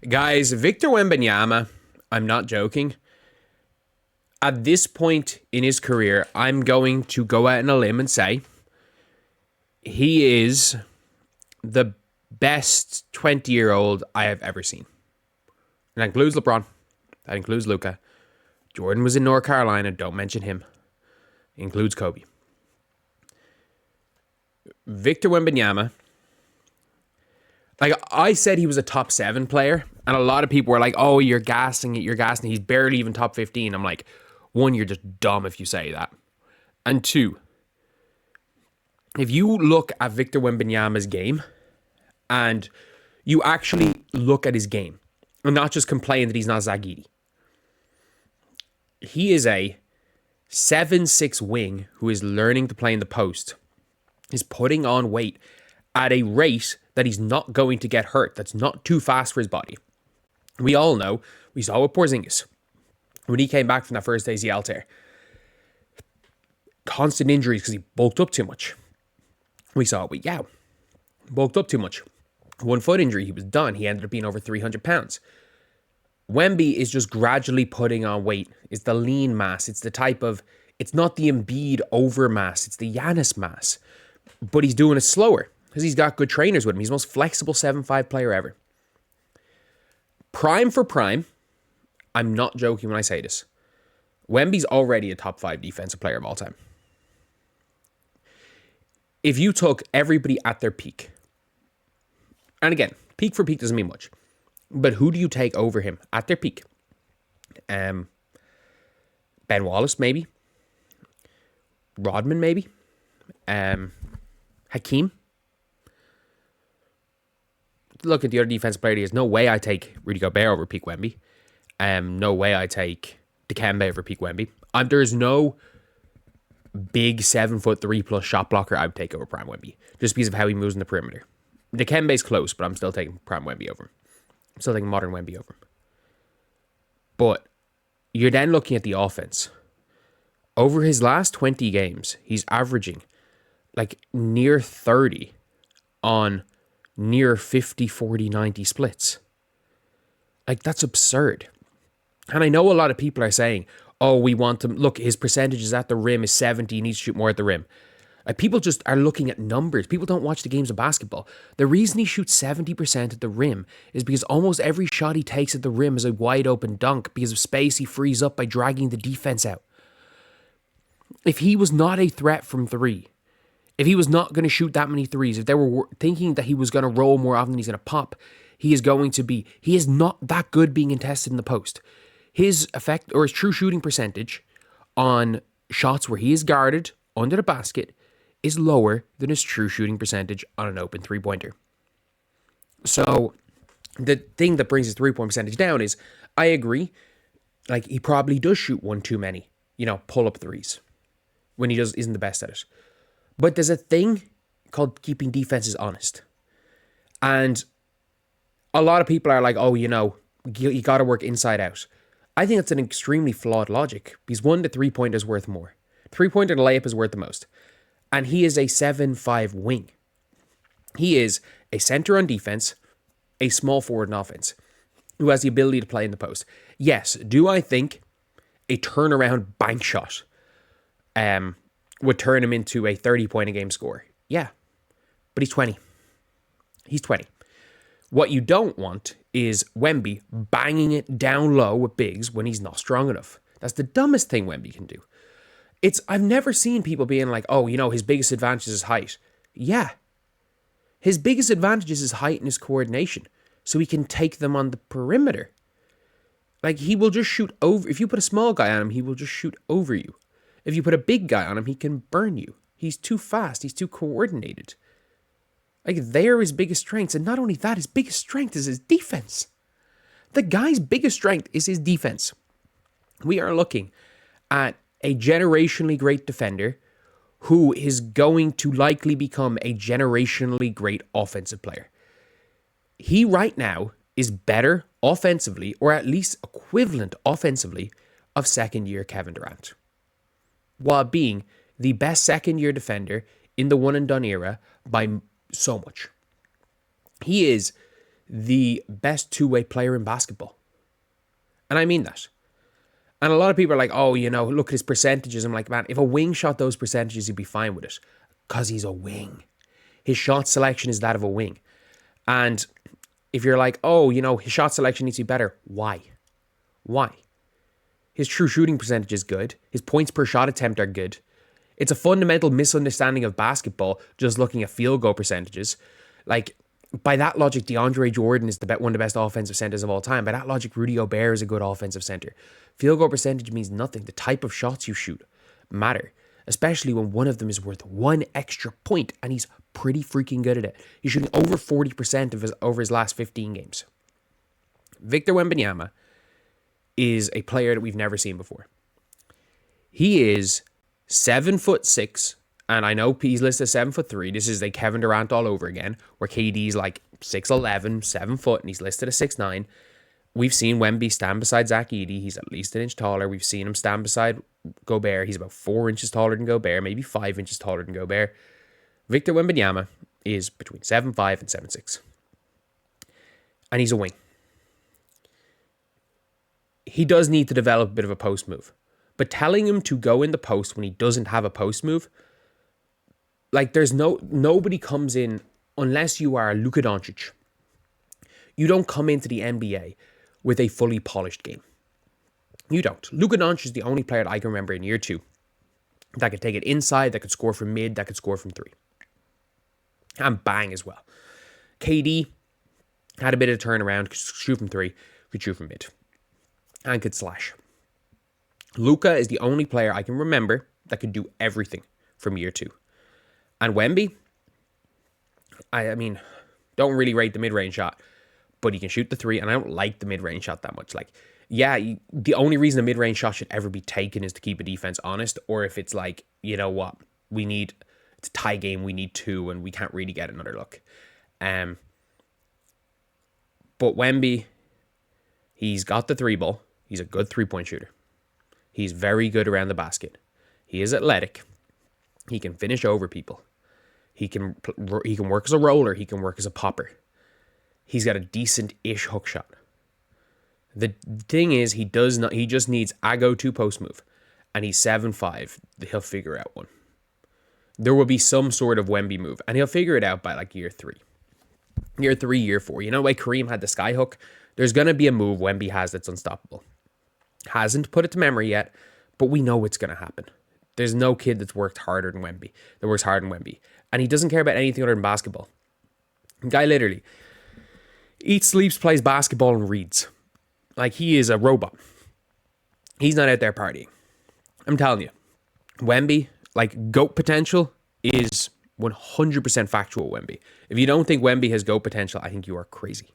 Guys, Victor Wembanyama, I'm not joking. At this point in his career, I'm going to go out on a limb and say he is the best 20-year-old I have ever seen. And that includes LeBron. That includes Luka. Jordan was in North Carolina. Don't mention him. It includes Kobe. Victor Wembanyama. Like, I said he was a top 7 player. And a lot of people were like, oh, you're gassing it. You're gassing it. He's barely even top 15. I'm like, one, you're just dumb if you say that. And two, if you look at Victor Wembanyama's game and you actually look at his game and not just complain that he's not Zagidi, he is a 7'6" wing who is learning to play in the post, is putting on weight at a rate that he's not going to get hurt. That's not too fast for his body. We all know, we saw with Porzingis when he came back from that first ACL tear. Constant injuries because he bulked up too much. We saw it with Yao. Bulked up too much. 1 foot injury, he was done. He ended up being over 300 pounds. Wemby is just gradually putting on weight. It's the lean mass. It's the type of, it's not the Embiid over mass. It's the Giannis mass. But he's doing it slower because he's got good trainers with him. He's the most flexible 7'5" player ever. Prime for prime, I'm not joking when I say this, Wemby's already a top 5 defensive player of all time. If you took everybody at their peak, and again, peak for peak doesn't mean much, but who do you take over him at their peak? Ben Wallace, maybe. Rodman, maybe. Hakeem. Look at the other defensive player. There's no way I take Rudy Gobert over peak Wemby. No way I take Dikembe over peak Wemby. There's no big 7'3" shot blocker I would take over prime Wemby just because of how he moves in the perimeter. Dikembe's close, but I'm still taking prime Wemby over him. I'm still taking modern Wemby over him. But you're then looking at the offense. Over his last 20 games, he's averaging like near 30 on near 50, 40, 90 splits. Like, that's absurd. And I know a lot of people are saying, oh, we want him. Look, his percentages at the rim is 70. He needs to shoot more at the rim. Like, people just are looking at numbers. People don't watch the games of basketball. The reason he shoots 70% at the rim is because almost every shot he takes at the rim is a wide open dunk because of space he frees up by dragging the defense out. If he was not a threat from three, if he was not going to shoot that many threes, if they were thinking that he was going to roll more often than he's going to pop, he is not that good being contested in the post. His effect or his true shooting percentage on shots where he is guarded under the basket is lower than his true shooting percentage on an open three-pointer. So the thing that brings his three-point percentage down is, I agree, like, he probably does shoot one too many, pull-up threes when he isn't the best at it. But there's a thing called keeping defenses honest. And a lot of people are like, oh, you got to work inside out. I think that's an extremely flawed logic because one, the three-pointer is worth more. Three-pointer and layup is worth the most. And he is a 7'5" wing. He is a center on defense, a small forward on offense, who has the ability to play in the post. Yes, do I think a turnaround bank shot would turn him into a 30-point-a-game scorer? Yeah, but he's 20. He's 20. What you don't want is Wemby banging it down low with bigs when he's not strong enough. That's the dumbest thing Wemby can do. I've never seen people being like, oh, his biggest advantage is height. Yeah. His biggest advantage is his height and his coordination. So he can take them on the perimeter. Like, he will just shoot over. If you put a small guy on him, he will just shoot over you. If you put a big guy on him, he can burn you. He's too fast. He's too coordinated. Like, they're his biggest strengths. And not only that, his biggest strength is his defense. The guy's biggest strength is his defense. We are looking at a generationally great defender who is going to likely become a generationally great offensive player. He right now is better offensively, or at least equivalent offensively, of second-year Kevin Durant, while being the best second-year defender in the one-and-done era by so much. He is the best two-way player in basketball. And I mean that. And a lot of people are like, oh, look at his percentages. I'm like, man, if a wing shot those percentages, he'd be fine with it. Because he's a wing. His shot selection is that of a wing. And if you're like, oh, his shot selection needs to be better. Why? His true shooting percentage is good. His points per shot attempt are good. It's a fundamental misunderstanding of basketball just looking at field goal percentages. Like, by that logic, DeAndre Jordan is one of the best offensive centers of all time. By that logic, Rudy Gobert is a good offensive center. Field goal percentage means nothing. The type of shots you shoot matter, especially when one of them is worth one extra point, and he's pretty freaking good at it. He's shooting over 40% over his last 15 games. Victor Wembanyama is a player that we've never seen before. He is 7'6", and I know he's listed as 7'3". This is like Kevin Durant all over again, where KD's like 6'11", 7 foot, and he's listed as 6'9". We've seen Wemby stand beside Zach Edey. He's at least an inch taller. We've seen him stand beside Gobert. He's about 4 inches taller than Gobert, maybe 5 inches taller than Gobert. Victor Wembanyama is between 7'5" and 7'6". And he's a wing. He does need to develop a bit of a post move. But telling him to go in the post when he doesn't have a post move, like nobody comes in unless you are Luka Doncic. You don't come into the NBA with a fully polished game. You don't. Luka Doncic is the only player that I can remember in year 2 that could take it inside, that could score from mid, that could score from 3. And bang as well. KD had a bit of a turnaround, could shoot from 3, could shoot from mid, and could slash. Luka is the only player I can remember that could do everything from year 2. And Wemby, I mean, don't really rate the mid-range shot, but he can shoot the 3, and I don't like the mid-range shot that much. Like, yeah, the only reason a mid-range shot should ever be taken is to keep a defense honest, or if it's like, you know what, it's a tie game, we need 2, and we can't really get another look. But Wemby, he's got the 3 ball. He's a good 3-point shooter. He's very good around the basket. He is athletic. He can finish over people. He can work as a roller. He can work as a popper. He's got a decent-ish hook shot. The thing is, he just needs a go-to post move. And he's 7'5". He'll figure out one. There will be some sort of Wemby move. And he'll figure it out by like year 3. Year 3, year 4. You know, like Kareem had the sky hook. There's going to be a move Wemby has that's unstoppable. Hasn't put it to memory yet, but we know it's going to happen. There's no kid that's worked harder than Wemby. That works harder than Wemby. And he doesn't care about anything other than basketball. The guy literally eats, sleeps, plays basketball, and reads. Like, he is a robot. He's not out there partying. I'm telling you. Wemby, like, GOAT potential is 100% factual Wemby. If you don't think Wemby has GOAT potential, I think you are crazy.